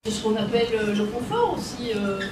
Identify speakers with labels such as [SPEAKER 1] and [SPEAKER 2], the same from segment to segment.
[SPEAKER 1] de ce qu'on appelle le confort aussi, de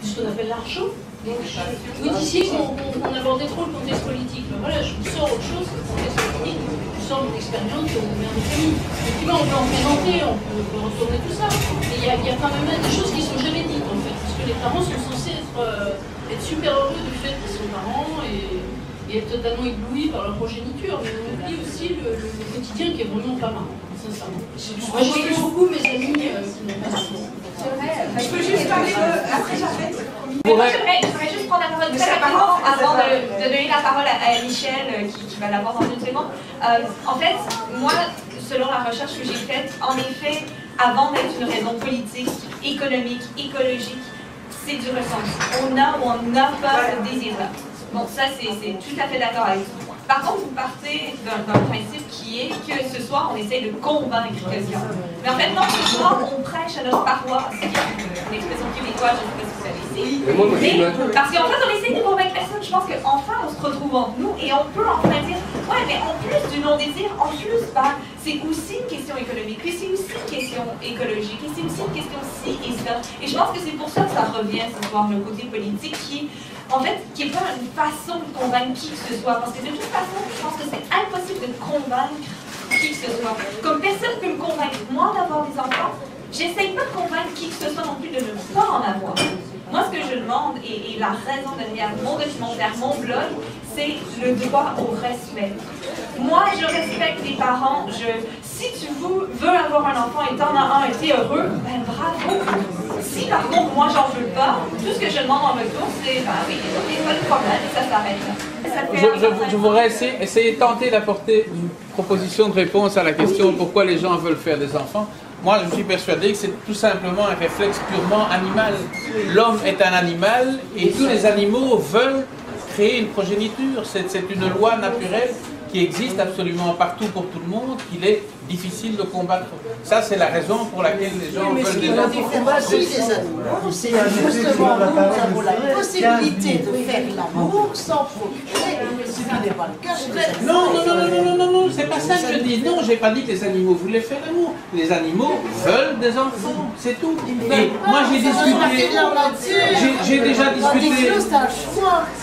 [SPEAKER 1] ce qu'on appelle l'argent. Vous disiez qu'on abordait trop le contexte politique. Ben voilà, je vous sors autre chose que le contexte politique. Je sors mon expérience de mère de famille. Effectivement, on peut en présenter, on peut retourner tout ça. Mais il y a quand même des choses qui ne sont jamais dites en fait. Parce que les parents sont censés être super heureux du fait qu'ils sont parents et être totalement éblouis par leur progéniture. Mais on oublie aussi le quotidien qui est vraiment pas marrant, sincèrement. Moi, je connais beaucoup mes amis qui n'ont pas d'enfants.
[SPEAKER 2] C'est vrai. Je peux juste parler après j'arrête.
[SPEAKER 3] Mais moi, j'aimerais juste prendre la parole très rapidement avant de donner la parole à Michel qui va l'avoir dans une seconde. En fait, moi, selon la recherche que j'ai faite, en effet, avant d'être une raison politique, économique, écologique, c'est du ressenti. On a ou on n'a pas ce désir-là. Bon, ça, c'est tout à fait d'accord avec vous. Par contre, vous partez d'un principe qui est que ce soir, on essaye de convaincre quelqu'un. Mais en fait, non, ce soir, on prêche à notre paroisse. C'est une expression québécoise, je ne sais pas si vous savez ici. Mais parce qu'en fait, on essaye de convaincre personne. Je pense qu'enfin, on se retrouve entre nous et on peut enfin dire, ouais, mais en plus du non-désir, en plus, c'est aussi une question économique, puis c'est aussi une question écologique, et c'est aussi une question ci et ça. Et je pense que c'est pour ça que ça revient ce soir, le côté politique qui, en fait, qui n'est pas une façon de convaincre qui que ce soit. Parce que de toute façon, je pense que c'est impossible de convaincre qui que ce soit. Comme personne ne peut me convaincre, moi, d'avoir des enfants, j'essaye pas de convaincre qui que ce soit non plus de ne pas en avoir. Moi, ce que je demande, et la raison derrière mon documentaire, mon blog, c'est le droit au respect. Moi, je respecte les parents. Si tu veux avoir un enfant et t'en as un et t'es heureux, ben bravo. Si par contre, moi, j'en veux pas, tout ce que je demande en retour, c'est, oui, ok, pas de problème, et ça s'arrête.
[SPEAKER 4] Je voudrais essayer de tenter d'apporter une proposition de réponse à la question pourquoi les gens veulent faire des enfants. Moi, je suis persuadé que c'est tout simplement un réflexe purement animal. L'homme est un animal et tous les animaux veulent créer une progéniture. C'est une loi naturelle qui existe absolument partout pour tout le monde, qu'il est difficile de combattre. Ça, c'est la raison pour laquelle les gens veulent des enfants.
[SPEAKER 5] C'est justement nous avons la possibilité de faire l'amour sans procurer, ce qui n'est pas le cas chez les animaux.
[SPEAKER 4] Non, c'est pas ça que je dis. Non, j'ai pas dit que les animaux voulaient faire l'amour. Les animaux veulent des enfants, c'est tout. Et moi, j'ai discuté. J'ai déjà discuté.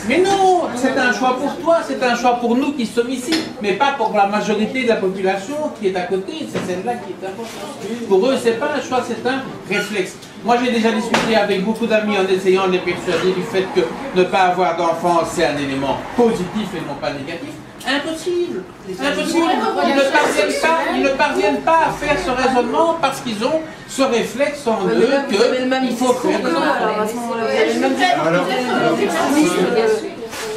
[SPEAKER 4] Mais non, c'est un choix pour toi, c'est un choix pour nous qui sommes ici, mais pas pour la majorité de la population qui est à côté. C'est celle-là qui est importante. Pour eux, c'est pas un choix, c'est un réflexe. Moi, j'ai déjà discuté avec beaucoup d'amis en essayant de les persuader du fait que ne pas avoir d'enfants, c'est un élément positif et non pas négatif. Impossible. Impossible. Ils ne parviennent pas à faire ce raisonnement parce qu'ils ont ce réflexe en eux qu'il faut faire des enfants.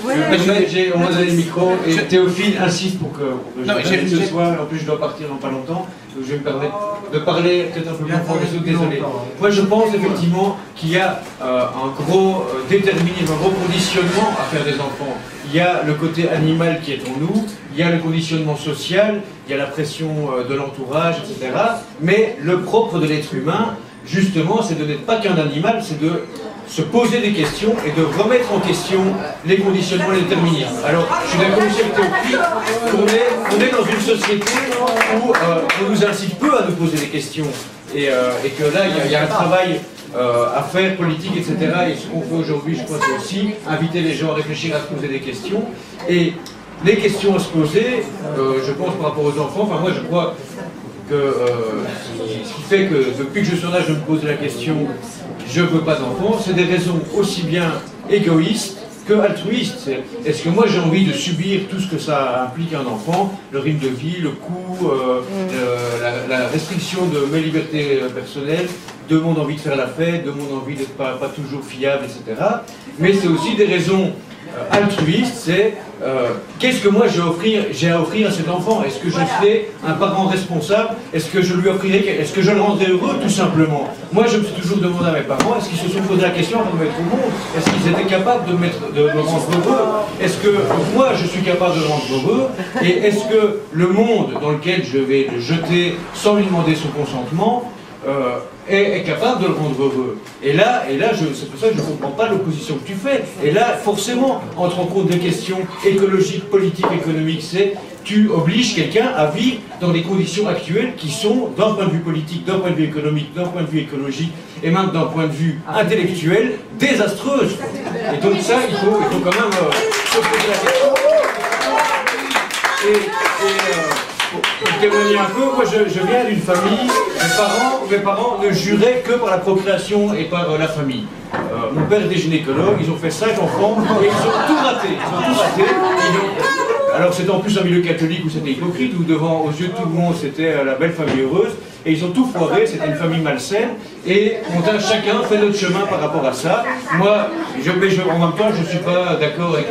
[SPEAKER 6] On m'a donné le micro et Théophile insiste pour que je ce soir. En plus, je dois partir dans pas longtemps. Donc je vais me permettre de parler peut-être un peu plus fort les autres, désolé. Moi, je pense effectivement qu'il y a un gros déterminisme, un gros conditionnement à faire des enfants. Il y a le côté animal qui est en nous, il y a le conditionnement social, il y a la pression de l'entourage, etc. Mais le propre de l'être humain, justement, c'est de n'être pas qu'un animal, c'est de se poser des questions et de remettre en question les conditionnements et les déterminismes. Alors, je suis d'accord avec Théophile, on est dans une société où on nous incite peu à nous poser des questions et que là, il y a un travail à faire, politique, etc. Et ce qu'on fait aujourd'hui, je crois, c'est aussi inviter les gens à réfléchir, à se poser des questions. Et les questions à se poser, je pense par rapport aux enfants, enfin moi je crois que ce qui fait que depuis que je suis en âge de me poser la question je veux pas d'enfants, c'est des raisons aussi bien égoïstes que altruistes. Est-ce que moi j'ai envie de subir tout ce que ça implique un enfant, le rythme de vie, le coût, la restriction de mes libertés personnelles, de mon envie de faire la fête, de mon envie d'être pas toujours fiable, etc. Mais c'est aussi des raisons altruiste, c'est qu'est-ce que moi j'ai à offrir à cet enfant? Est-ce que je serai un parent responsable? Est-ce que je lui offrirai, est-ce que je le rendrai heureux tout simplement? Moi je me suis toujours demandé à mes parents, est-ce qu'ils se sont posé la question avant de me mettre au monde? Est-ce qu'ils étaient capables de me rendre heureux? Est-ce que moi je suis capable de le rendre heureux? Et est-ce que le monde dans lequel je vais le jeter sans lui demander son consentement est capable de le rendre heureux. Et là c'est pour ça que je ne comprends pas l'opposition que tu fais. Et là, forcément, entre en compte des questions écologiques, politiques, économiques, c'est tu obliges quelqu'un à vivre dans des conditions actuelles qui sont, d'un point de vue politique, d'un point de vue économique, d'un point de vue écologique, et même d'un point de vue intellectuel, désastreuses. Et donc ça, il faut quand même se poser la question. Pour témoigner un peu, moi je viens d'une famille, mes parents ne juraient que par la procréation et par la famille. Mon père était gynécologue, ils ont fait 5 enfants et ils ont tout raté. Alors c'était en plus un milieu catholique où c'était hypocrite, où devant, aux yeux de tout le monde, c'était la belle famille heureuse, et ils ont tout foiré, c'était une famille malsaine, et on a chacun fait notre chemin par rapport à ça. Moi, en même temps, je ne suis pas d'accord avec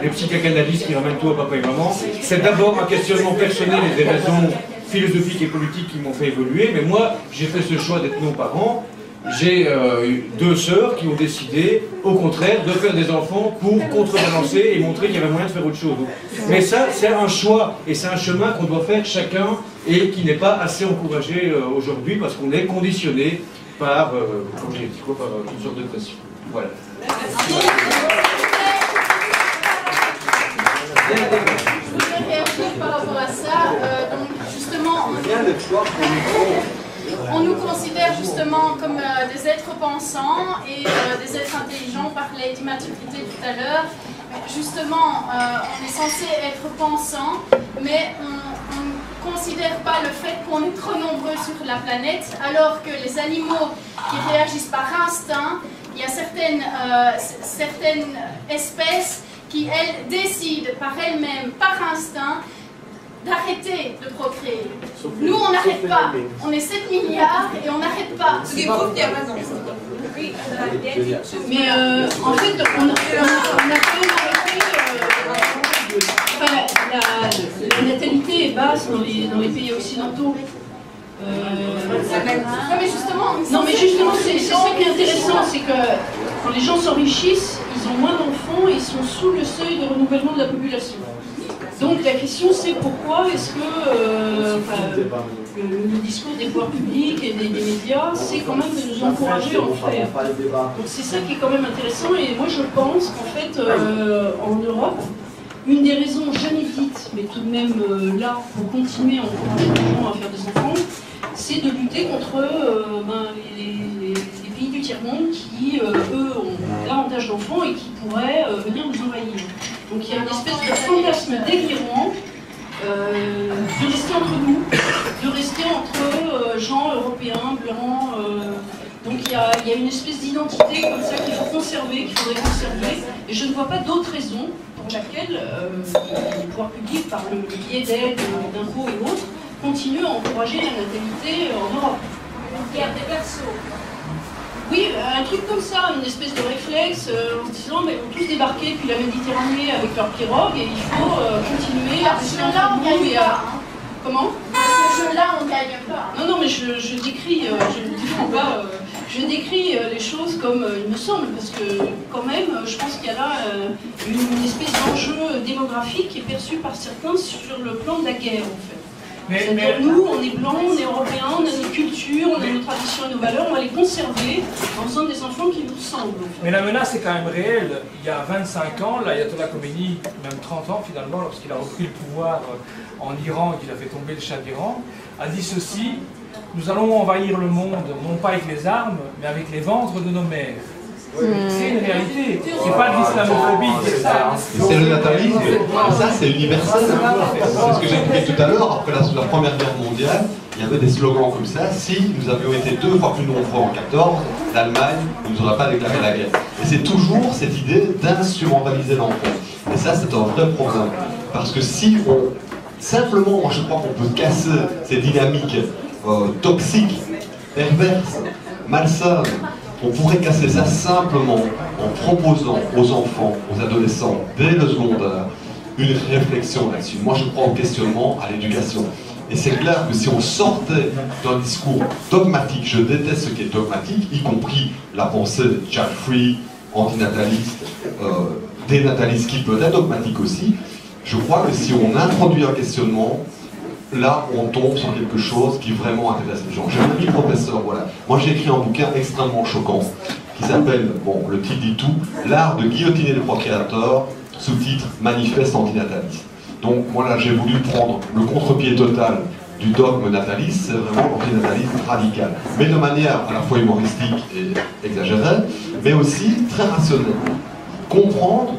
[SPEAKER 6] les psychanalystes qui ramènent tout à papa et maman. C'est d'abord un questionnement personnel et des raisons philosophiques et politiques qui m'ont fait évoluer, mais moi, j'ai fait ce choix d'être non-parent. J'ai 2 sœurs qui ont décidé, au contraire, de faire des enfants pour contrebalancer et montrer qu'il y avait moyen de faire autre chose. Mais ça, c'est un choix et c'est un chemin qu'on doit faire chacun et qui n'est pas assez encouragé aujourd'hui parce qu'on est conditionné par, comme j'ai dit, par toutes sortes de pressions. Voilà.
[SPEAKER 7] Je voudrais réagir par rapport à ça. Donc, justement, on nous considère justement comme des êtres pensants et des êtres intelligents. On parlait d'immaturité tout à l'heure. Justement, on est censé être pensant, mais on ne considère pas le fait qu'on est trop nombreux sur la planète, alors que les animaux qui réagissent par instinct, il y a certaines espèces qui, elles, décident par elles-mêmes, par instinct, d'arrêter de procréer. Nous, on n'arrête pas. On est 7 milliards et on n'arrête pas.
[SPEAKER 2] Ce qui prouve qu'il y a raison.
[SPEAKER 1] Mais en fait, on a quand même arrêté. La natalité est basse dans les pays occidentaux. Mais justement, c'est ça qui est intéressant, c'est que quand les gens s'enrichissent, ils ont moins d'enfants et ils sont sous le seuil de renouvellement de la population. Donc la question c'est pourquoi est-ce que le discours des pouvoirs publics et des médias, c'est quand même de nous encourager à en faire. Donc c'est ça qui est quand même intéressant et moi je pense qu'en fait en Europe, une des raisons jamais dites, mais tout de même là pour continuer à encourager les gens à faire des enfants, c'est de lutter contre les pays du tiers-monde qui, eux, ont davantage d'enfants et qui pourraient venir nous envahir. Donc il y a une espèce de fantasme délirant de rester entre nous, de rester entre gens européens, blancs. Donc il y a une espèce d'identité comme ça qu'il faut conserver, qu'il faudrait conserver. Et je ne vois pas d'autre raison pour laquelle les pouvoirs publics, par le biais d'aides, d'impôts et autres, continuent à encourager la natalité en Europe.
[SPEAKER 7] Une guerre des berceaux.
[SPEAKER 1] Oui, un truc comme ça, une espèce de réflexe en se disant mais ils vont tous débarquer puis la Méditerranée avec leurs pirogues et il faut continuer à rester
[SPEAKER 7] là on gagne pas.
[SPEAKER 1] Comment?
[SPEAKER 7] Ce jeu-là on gagne pas.
[SPEAKER 1] Non, mais je décris, je ne défends pas, je décris les choses comme il me semble, parce que quand même, je pense qu'il y a là une espèce d'enjeu démographique qui est perçu par certains sur le plan de la guerre en fait. C'est-à-dire nous, on est blancs, on est européens, on a notre culture, on a nos traditions et nos valeurs, on va les conserver en faisant des enfants qui nous ressemblent. En fait.
[SPEAKER 8] Mais la menace est quand même réelle. Il y a 25 ans, l'ayatollah Khomeini, même 30 ans finalement, lorsqu'il a repris le pouvoir en Iran et qu'il a fait tomber le Shah d'Iran, a dit ceci: nous allons envahir le monde, non pas avec les armes, mais avec les ventres de nos mères. C'est une réalité, c'est pas de l'islamophobie, c'est ça.
[SPEAKER 9] C'est le natalisme, ça c'est universel. C'est ce que j'expliquais tout à l'heure, après la Première Guerre mondiale, il y avait des slogans comme ça: si nous avions été 2 fois plus nombreux en 14, l'Allemagne ne nous aurait pas déclaré la guerre. Et c'est toujours cette idée d'instrumentaliser l'enfant. Et ça c'est un vrai problème. Parce que si on... Simplement, moi je crois qu'on peut casser ces dynamiques toxiques, perverses, malsaines. On pourrait casser ça simplement en proposant aux enfants, aux adolescents, dès le secondaire, une réflexion là-dessus. Moi, je crois au questionnement, à l'éducation. Et c'est clair que si on sortait d'un discours dogmatique, je déteste ce qui est dogmatique, y compris la pensée de Jack Free, antinataliste, dénataliste, qui peut être dogmatique aussi, je crois que si on introduit un questionnement, là, on tombe sur quelque chose qui vraiment intéresse les gens. J'ai un ami professeur, voilà. Moi, j'ai écrit un bouquin extrêmement choquant qui s'appelle, bon, le titre dit tout, L'art de guillotiner le procréateur, sous-titre Manifeste antinataliste. Donc moi là j'ai voulu prendre le contre-pied total du dogme nataliste, c'est vraiment l'antinatalisme radical. Mais de manière à la fois humoristique et exagérée, mais aussi très rationnelle. Comprendre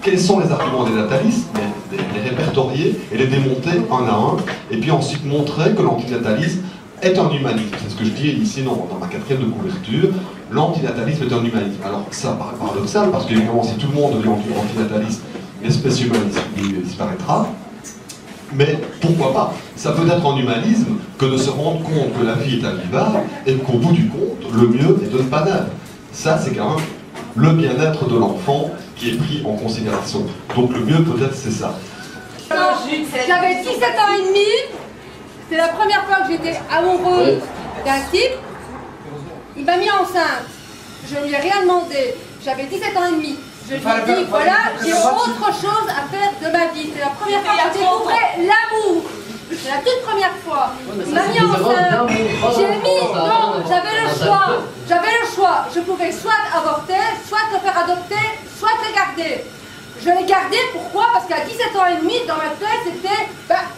[SPEAKER 9] quels sont les arguments des natalistes, les répertorier et les démonter un à un, et puis ensuite montrer que l'antinatalisme est un humanisme. C'est ce que je dis ici dans ma quatrième de couverture. L'antinatalisme est un humanisme. Alors ça paraît paradoxal, parce qu'évidemment si tout le monde devient antinataliste, l'espèce humaine disparaîtra. Mais pourquoi pas? Ça peut être un humanisme que de se rendre compte que la vie est un vivard et qu'au bout du compte, le mieux est de ne pas naître. Ça, c'est quand même le bien-être de l'enfant qui est pris en considération. Donc le mieux peut-être c'est ça.
[SPEAKER 2] J'avais 17 ans et demi, c'était la première fois que j'étais amoureuse d'un type. Il m'a mis enceinte, je ne lui ai rien demandé, j'avais 17 ans et demi. Je lui ai dit, voilà, j'ai autre chose à faire de ma vie. C'est la première fois que je découvrais l'amour. C'est la toute première fois. Il m'a mis enceinte. J'ai mis, non, j'avais le choix. J'avais le choix. Je pouvais soit avorter, soit le faire adopter, soit le garder. Je l'ai gardé, pourquoi? Parce qu'à 17 ans et demi, dans ma tête, c'était,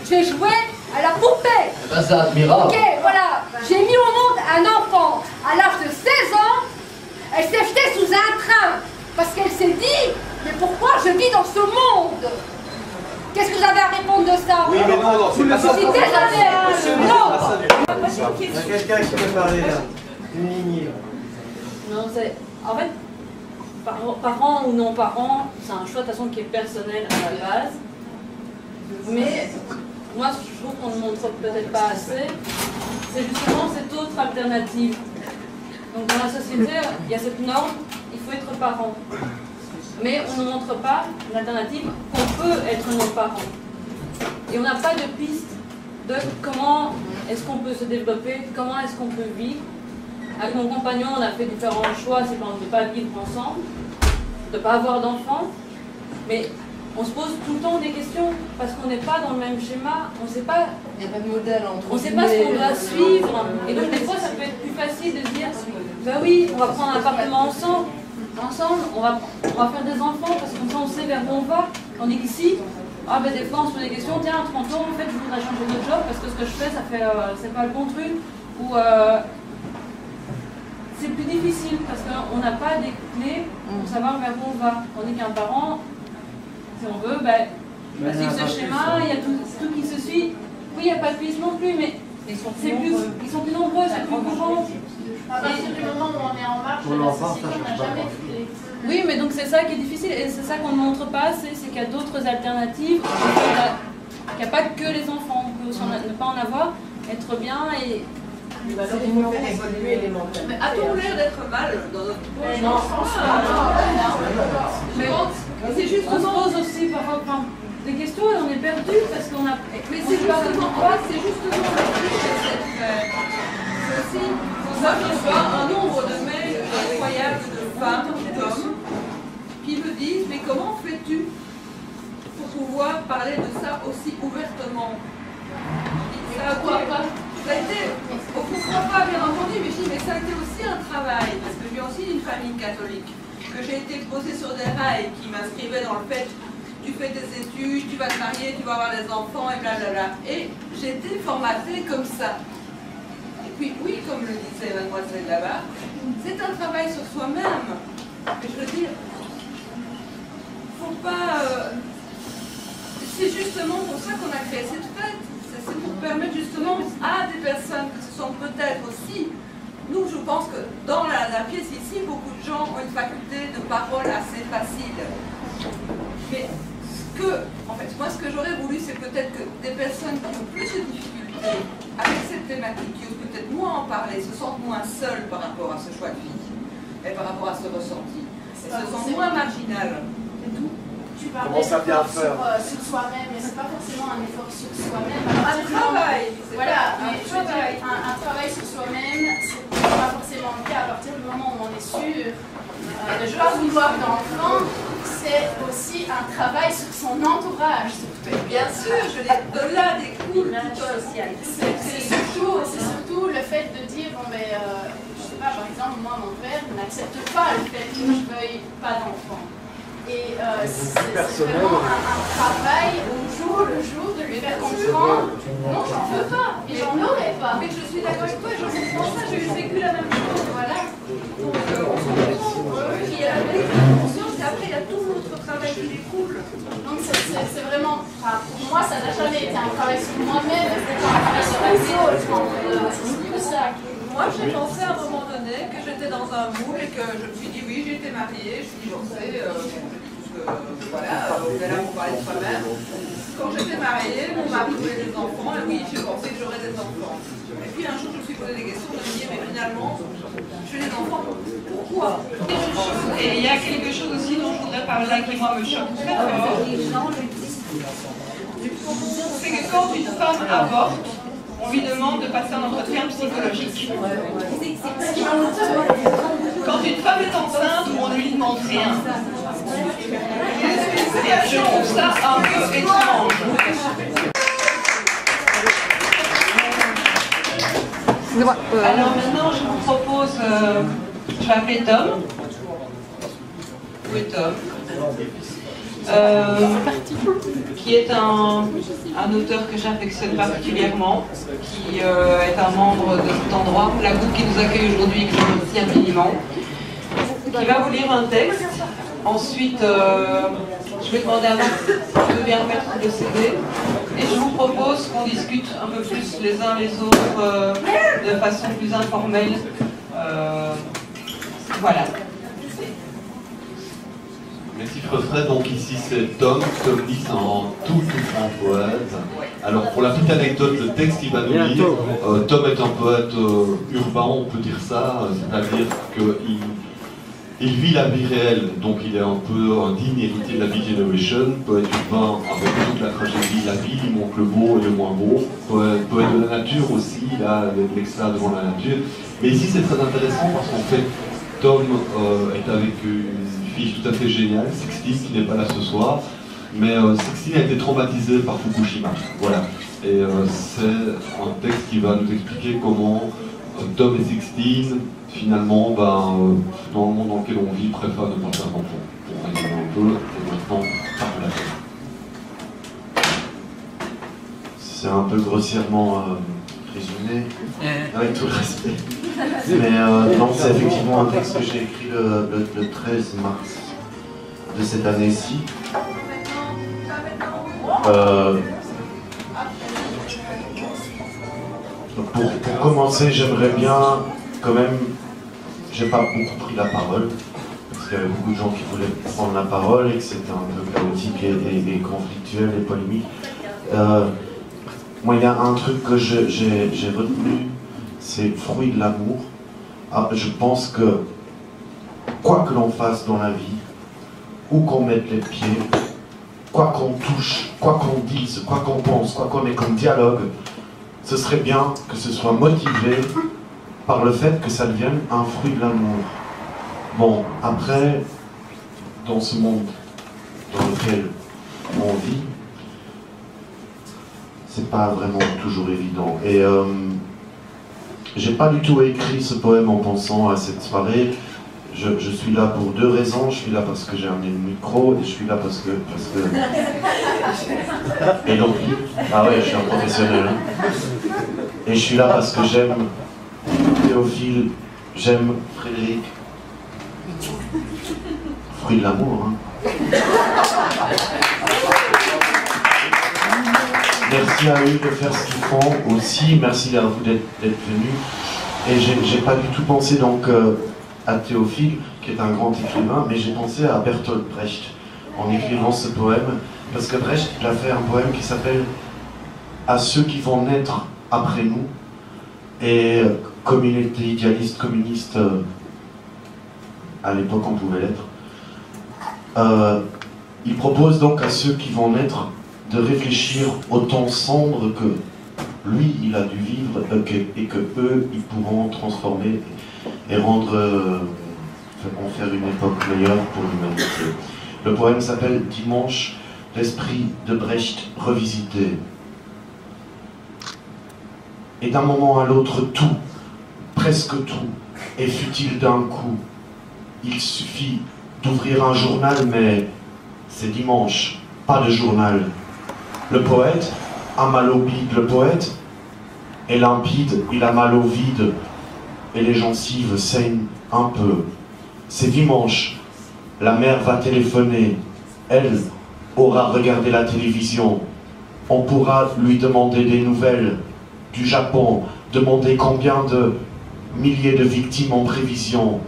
[SPEAKER 2] je vais jouer à la poupée.
[SPEAKER 10] C'est admirable.
[SPEAKER 2] Ok, voilà. J'ai mis au monde un enfant. À l'âge de 16 ans, elle s'est jetée sous un train. Parce qu'elle s'est dit, mais pourquoi je vis dans ce monde? Qu'est-ce que vous avez à répondre de ça?
[SPEAKER 11] Oui, mais non, c'est pas ça.
[SPEAKER 2] Je suis désolée. Non.
[SPEAKER 11] Il y a quelqu'un qui peut parler là. Une ligne.
[SPEAKER 12] Non, c'est... En fait, parents ou non-parents, c'est un choix de toute façon qui est personnel à la base. Mais moi, je trouve qu'on ne montre peut-être pas assez. C'est justement cette autre alternative. Donc dans la société, il y a cette norme, il faut être parent. Mais on ne montre pas l'alternative qu'on peut être nos parents. Et on n'a pas de piste de comment est-ce qu'on peut se développer, comment est-ce qu'on peut vivre. Avec mon compagnon, on a fait différents choix, c'est par exemple de ne pas vivre ensemble, de ne pas avoir d'enfants. Mais on se pose tout le temps des questions parce qu'on n'est pas dans le même schéma, on ne sait pas.
[SPEAKER 5] Il n'y a pas de modèle entre.
[SPEAKER 12] On ne sait pas ce qu'on doit suivre. Et donc des fois, ça peut être plus facile de se dire, ben oui, on va prendre un appartement ensemble, on va faire des enfants parce que comme ça on sait vers où on va. Tandis qu'ici, des fois on se pose des questions, tiens, à 30 ans, en fait, je voudrais changer de job parce que ce que je fais, c'est pas le bon truc. Ou c'est plus difficile parce qu'on n'a pas des clés pour savoir vers où on va. Tandis qu'un parent, si on veut, suivre ce schéma, il y a tout qui se suit. Oui, il n'y a pas de piste non plus, mais ils sont plus nombreux, c'est plus courant.
[SPEAKER 7] À partir du moment où on est en marche de la société, on n'a jamais de clé.
[SPEAKER 12] Oui, mais donc c'est ça qui est difficile, et c'est ça qu'on ne montre pas assez, c'est qu'il y a d'autres alternatives, qu'il n'y a pas que les enfants, on peut aussi ne pas en avoir, être bien et...
[SPEAKER 5] Il faut faire évoluer les mentalités.
[SPEAKER 2] Mais a-t-on l'air d'être mal dans notre poche?
[SPEAKER 12] Non,
[SPEAKER 2] mais c'est justement...
[SPEAKER 12] On se pose aussi parfois des questions et on est perdu parce qu'on a...
[SPEAKER 2] Mais c'est justement quoi? C'est justement le truc de cette fête. C'est aussi, moi je reçois un nombre de mails incroyables de femmes, d'hommes, qui me disent, mais comment fais-tu pour pouvoir parler de ça aussi ouvertement? Pourquoi pas? Ça a été, pourquoi pas bien entendu, mais je dis, mais ça a été aussi un travail, parce que je viens aussi d'une famille catholique, que j'ai été posée sur des rails qui m'inscrivaient dans le fait, tu fais tes études, tu vas te marier, tu vas avoir des enfants, et blablabla. Et j'ai été formatée comme ça. Et puis oui, comme le disait mademoiselle là-bas, c'est un travail sur soi-même. Je veux dire, faut pas... c'est justement pour ça qu'on a créé cette fête. C'est pour permettre justement à des personnes qui se sont peut-être aussi... Nous, je pense que dans la pièce ici, beaucoup de gens ont une faculté de parole assez facile. Mais en fait, moi, ce que j'aurais voulu, c'est peut-être que des personnes qui ont plus de difficultés avec cette thématique, qui osent peut-être moins en parler, se sentent moins seules par rapport à ce choix de vie et par rapport à ce ressenti. Et se sentent moins marginales. C'est tout.
[SPEAKER 7] Tu parles d'effort sur soi-même, mais c'est pas forcément un effort sur soi-même.
[SPEAKER 2] Un travail.
[SPEAKER 7] Voilà, mais je veux dire, un travail sur soi-même, c'est pas forcément le cas à partir du moment où on est sûr de ne pas vouloir d'enfant. C'est aussi un travail sur son entourage.
[SPEAKER 2] Bien sûr, de là découle tout social.
[SPEAKER 7] C'est surtout le fait de dire, je sais pas, par exemple, moi, mon père n'accepte pas le fait que je ne veuille pas d'enfant. Et c'est vraiment un travail au jour le jour de lui faire comprendre non, j'en veux pas, et j'en aurais pas.
[SPEAKER 2] Mais je suis d'accord avec toi, j'en comprends ça, j'ai vécu la même chose. Voilà. Donc on se comprend qu'il y a la même conscience et après il y a tout l'autre travail qui découle.
[SPEAKER 7] Donc c'est vraiment, pour moi ça n'a jamais été un travail sur moi-même, c'est un travail sur les autres. C'est plus ça.
[SPEAKER 2] Moi j'ai pensé à un moment donné que j'étais dans un moule et que je me suis dit oui, j'ai été mariée, je suis divorcée, voilà, on est là pour parler de soi-même. Quand j'étais mariée, mon mari voulait des enfants et oui, j'ai pensé que j'aurais des enfants. Et puis un jour je me suis posé des questions, je me suis dit mais finalement, j'ai des enfants, pourquoi?
[SPEAKER 3] Et il y a quelque chose aussi dont je voudrais parler là qui moi me choque très fort. C'est que quand une femme avorte, on lui demande de passer un entretien psychologique. Quand une femme est enceinte, on ne lui demande rien. Et je trouve ça un peu étrange. Alors maintenant, je vous propose, je vais appeler Tom. Oui, Tom. Qui est un auteur que j'affectionne particulièrement, qui est un membre de cet endroit, la groupe qui nous accueille aujourd'hui et que je remercie infiniment, qui va vous lire un texte. Ensuite, je vais demander à vous de bien remettre le CD et je vous propose qu'on discute un peu plus les uns les autres de façon plus informelle. Voilà.
[SPEAKER 9] Merci Fred. Donc ici c'est Tom. Tom lit en tout grand poète. Alors pour la petite anecdote, le texte qu'il va nous lire, Tom est un poète urbain, on peut dire ça, c'est-à-dire qu'il vit la vie réelle, donc il est un peu un digne héritier de la Big Generation, poète urbain avec toute la tragédie de la vie, il montre le beau et le moins beau, poète de la nature aussi, il a l'extra devant la nature. Mais ici c'est très intéressant parce qu'en fait, Tom est avec une fille tout à fait géniale, Sixtine, qui n'est pas là ce soir, mais Sixtine a été traumatisée par Fukushima. Voilà. Et c'est un texte qui va nous expliquer comment Tom et Sixtine, finalement, dans le monde dans lequel on vit, préfèrent ne pas faire d'enfants. Pour résumer un peu, et maintenant, par la fin.
[SPEAKER 10] C'est un peu grossièrement résumé, avec tout le respect. Mais non, c'est effectivement un texte que j'ai écrit le 13 mars de cette année-ci. Pour commencer, j'aimerais bien, quand même, j'ai pas beaucoup pris la parole, parce qu'il y avait beaucoup de gens qui voulaient prendre la parole et que c'était un peu chaotique et conflictuel et polémique. Moi, il y a un truc que j'ai retenu, c'est fruit de l'amour. Je pense que, quoi que l'on fasse dans la vie, où qu'on mette les pieds, quoi qu'on touche, quoi qu'on dise, quoi qu'on pense, quoi qu'on ait comme dialogue, ce serait bien que ce soit motivé par le fait que ça devienne un fruit de l'amour. Bon, après, dans ce monde dans lequel on vit, c'est pas vraiment toujours évident. Et j'ai pas du tout écrit ce poème en pensant à cette soirée. Je suis là pour deux raisons. Je suis là parce que j'ai amené le micro et je suis là parce que... Et donc, ah ouais, je suis un professionnel. Et je suis là parce que j'aime Théophile, j'aime Frédéric. Fruit de l'amour, hein. Merci à eux de faire ce qu'ils font aussi. Merci à vous d'être venus. Et j'ai pas du tout pensé donc à Théophile, qui est un grand écrivain, mais j'ai pensé à Bertolt Brecht en écrivant ce poème, parce que Brecht, il a fait un poème qui s'appelle « À ceux qui vont naître après nous ». Et comme il était idéaliste communiste, à l'époque on pouvait l'être, il propose donc à ceux qui vont naître de réfléchir au temps sombre que lui, il a dû vivre et que eux, ils pourront transformer et rendre, en faire une époque meilleure pour l'humanité. Le poème s'appelle « Dimanche, l'esprit de Brecht revisité ». Et d'un moment à l'autre, tout, presque tout, est futile d'un coup. Il suffit d'ouvrir un journal, mais c'est dimanche, pas de journal. Le poète a mal au bide, le poète est limpide, il a mal au vide, et les gencives saignent un peu. C'est dimanche, la mère va téléphoner, elle aura regardé la télévision. On pourra lui demander des nouvelles du Japon, demander combien de milliers de victimes en prévision.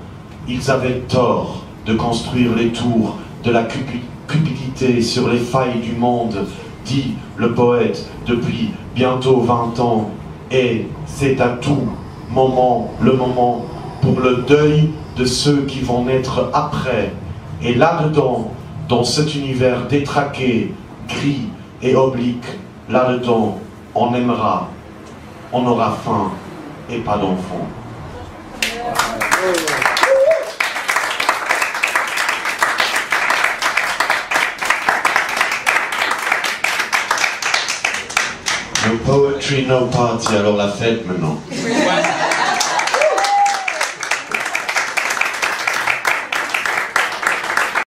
[SPEAKER 10] Ils avaient tort de construire les tours de la cupidité sur les failles du monde, dit le poète depuis bientôt 20 ans. Et c'est à tout moment le moment pour le deuil de ceux qui vont naître après. Et là-dedans, dans cet univers détraqué, gris et oblique, là-dedans, on aimera, on aura faim et pas d'enfants. No poetry, no party, alors la fête maintenant.